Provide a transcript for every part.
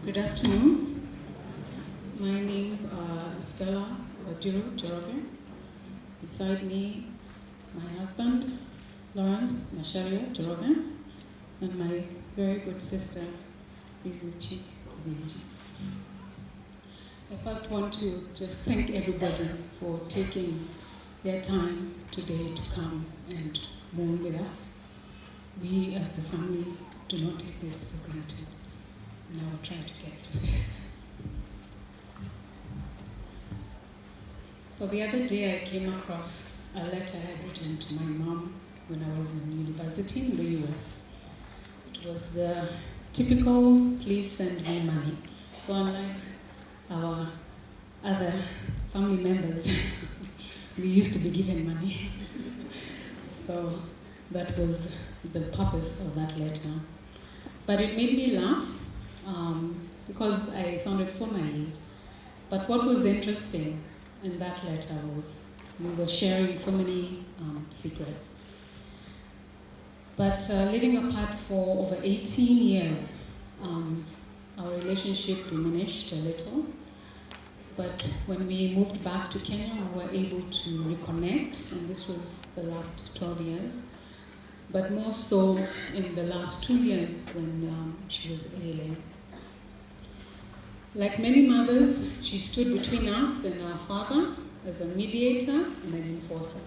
Good afternoon. My names are Stella Joroge. Beside me, my husband, Lawrence Masharia Joroge, and my very good sister, Lizzie. I first want to just thank everybody for taking their time today to come and mourn with us. We as a family do not take this for granted. And I will try to get through this. So the other day I came across a letter I had written to my mom when I was in university in the US. It was the typical, please send me money. So unlike our other family members, we used to be given money. So that was the purpose of that letter. But it made me laugh because I sounded so naive. But what was interesting in that letter was we were sharing so many secrets. But living apart for over 18 years, our relationship diminished a little. But when we moved back to Kenya, we were able to reconnect, and this was the last 12 years. But more so in the last 2 years when she was ill. Like many mothers, she stood between us and our father as a mediator and an enforcer.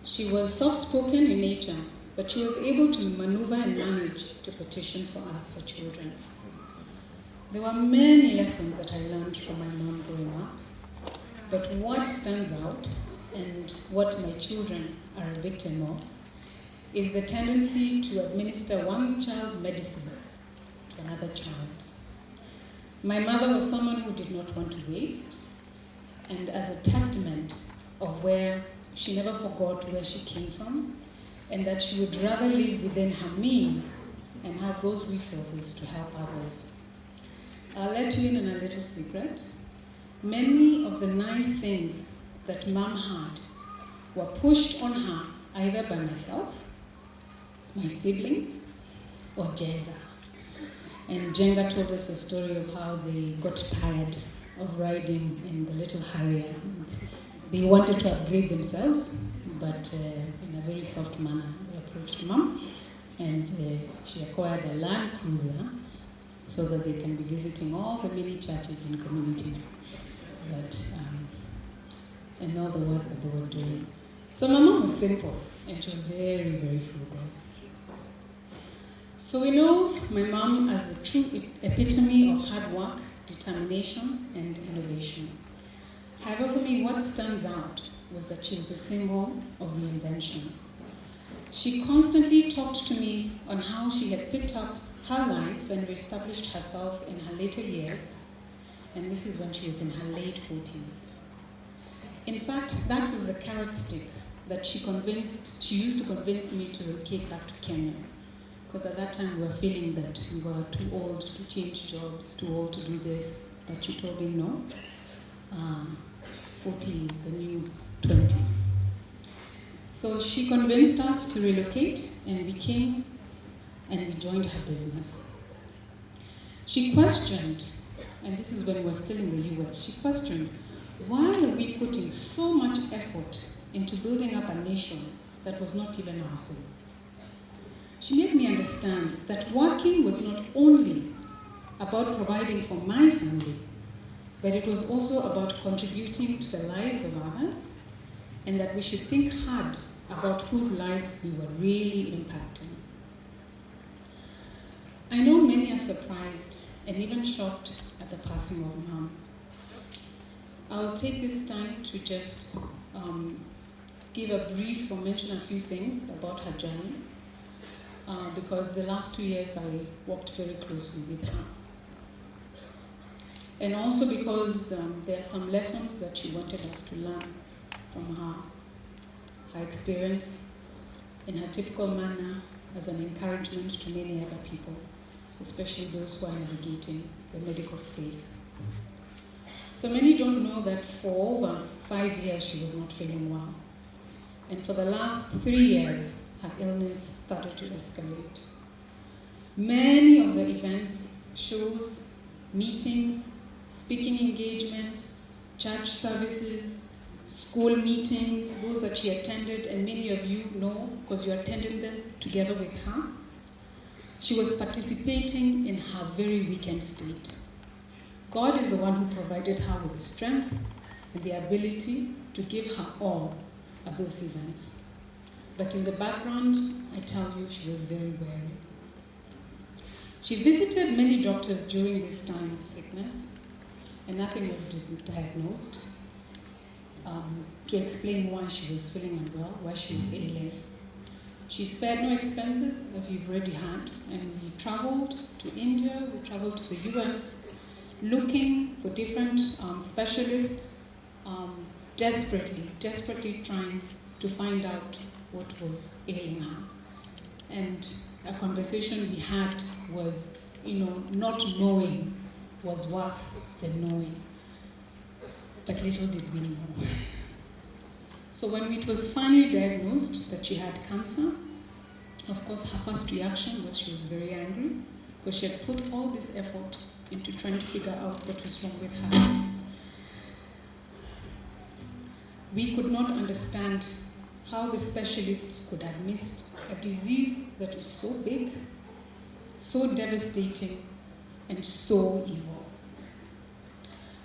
She was soft-spoken in nature, but she was able to maneuver and manage to petition for us, her children. There were many lessons that I learned from my mom growing up, but what stands out and what my children are a victim of is the tendency to administer one child's medicine to another child. My mother was someone who did not want to waste, and as a testament of where she never forgot where she came from, and that she would rather live within her means and have those resources to help others. I'll let you in on a little secret. Many of the nice things that Mom had were pushed on her either by myself, my siblings, or Jenga. And Jenga told us a story of how they got tired of riding in the little Harrier. They wanted to upgrade themselves, but in a very soft manner. They approached Mom, and she acquired a Land Cruiser so that they can be visiting all the many churches and communities and all the work that they were doing. So my mom was simple, and she was very, very frugal. So we know my mom as a true epitome of hard work, determination, and innovation. However, for me, what stands out was that she was a symbol of reinvention. She constantly talked to me on how she had picked up her life and reestablished herself in her later years, and this is when she was in her late 40s. In fact, that was the carrot stick that she used to convince me to relocate back to Kenya. Because at that time we were feeling that we were too old to change jobs, too old to do this. But she told me no, 40 is the new 20. So she convinced us to relocate, and we came and we joined her business. She questioned, and this is when we were still in the US, she questioned, why are we putting so much effort into building up a nation that was not even our home? She made me understand that working was not only about providing for my family, but it was also about contributing to the lives of others, and that we should think hard about whose lives we were really impacting. I know many are surprised and even shocked at the passing of Mom. I'll take this time to just give a brief or mention a few things about her journey. Because the last 2 years I worked very closely with her. And also because there are some lessons that she wanted us to learn from her experience in her typical manner as an encouragement to many other people, especially those who are navigating the medical space. So many don't know that for over 5 years she was not feeling well. And for the last 3 years, her illness started to escalate. Many of the events, shows, meetings, speaking engagements, church services, school meetings, those that she attended, and many of you know because you attended them together with her. She was participating in her very weakened state. God is the one who provided her with the strength and the ability to give her all at those events. But in the background, I tell you, she was very wary. She visited many doctors during this time of sickness, and nothing was diagnosed to explain why she was feeling unwell, why she was ailing. She spared no expenses, as you've already heard, and we traveled to India, we traveled to the US, looking for different specialists, desperately trying to find out what was ailing her. And a conversation we had was, not knowing was worse than knowing. But little did we know. So when it was finally diagnosed that she had cancer, of course her first reaction was she was very angry because she had put all this effort into trying to figure out what was wrong with her. We could not understand how the specialists could have missed a disease that is so big, so devastating, and so evil.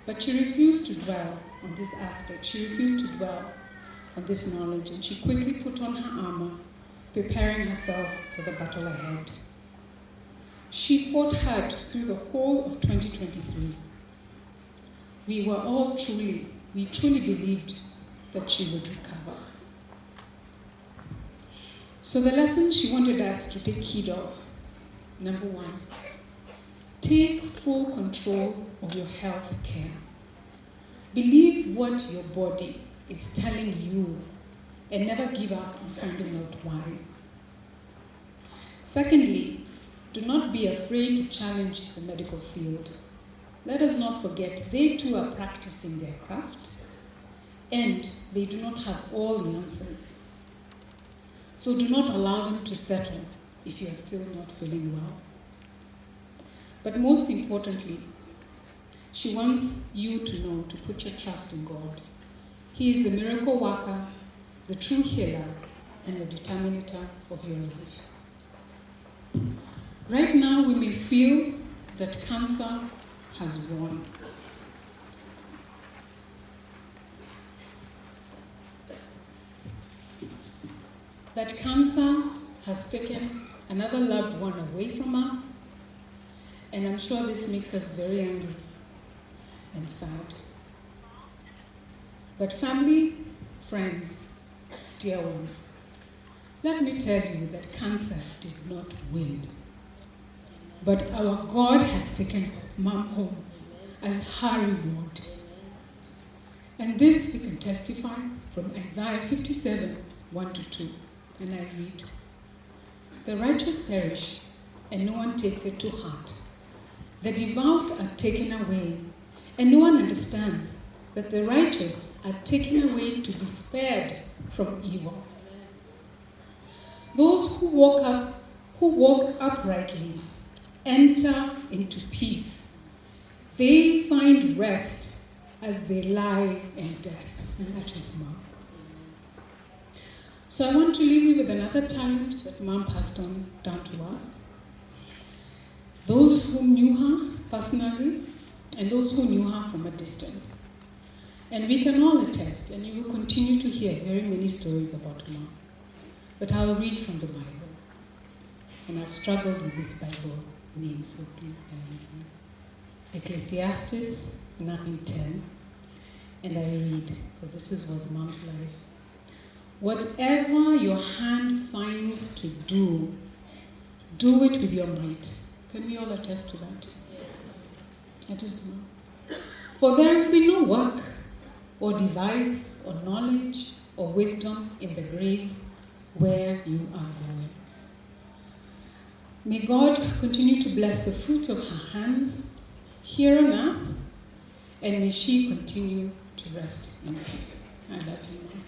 But she refused to dwell on this aspect. She refused to dwell on this knowledge, and she quickly put on her armor, preparing herself for the battle ahead. She fought hard through the whole of 2023. We truly believed that she would recover. So the lesson she wanted us to take heed of, number 1, take full control of your health care. Believe what your body is telling you and never give up on finding out why. Secondly, do not be afraid to challenge the medical field. Let us not forget they too are practicing their craft and they do not have all the answers. So do not allow them to settle if you are still not feeling well. But most importantly, she wants you to know to put your trust in God. He is the miracle worker, the true healer, and the determinator of your life. Right now, we may feel that cancer has won. That cancer has taken another loved one away from us, and I'm sure this makes us very angry and sad. But family, friends, dear ones, let me tell you that cancer did not win. But our God has taken Mom home as her reward. And this we can testify from Isaiah 57, 1-2. And I read, "The righteous perish, and no one takes it to heart. The devout are taken away, and no one understands that the righteous are taken away to be spared from evil. Those who walk uprightly enter into peace. They find rest as they lie in death." And that is Mom. So I want to leave you with another talent that Mom passed on down to us. Those who knew her personally and those who knew her from a distance. And we can all attest, and you will continue to hear very many stories about Mom. But I'll read from the Bible. And I've struggled with this Bible name, so please bear with me. Ecclesiastes 9:10. And I read, because this was Mom's life. "Whatever your hand finds to do, do it with your might." Can we all attest to that? Yes. That is Mom. "For there will be no work, or device, or knowledge, or wisdom in the grave where you are going." May God continue to bless the fruit of her hands here on earth, and may she continue to rest in peace. I love you, Mom.